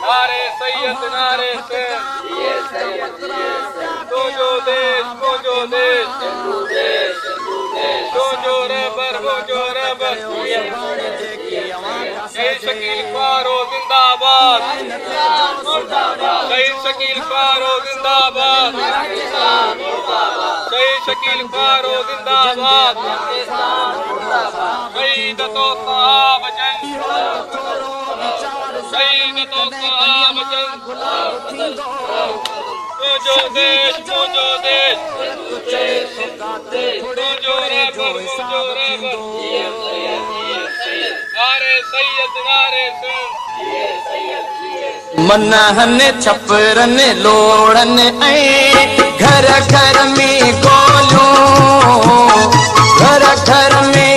नारे सैयद नारे से तो जो देश वो जो देश जो रबर वो जो रबर जय शकील फारो जिंदाबाद जय शकील फारो जिंदाबाद जय शकील फारो जिंदाबाद शहीद तो साहब जंग शहीद तो साहब जंग जो देश वो जो देश जो रबर नारे सैयद नारे से मनहन छपरन लोड़न ऐ घर घर में गोलू घर घर में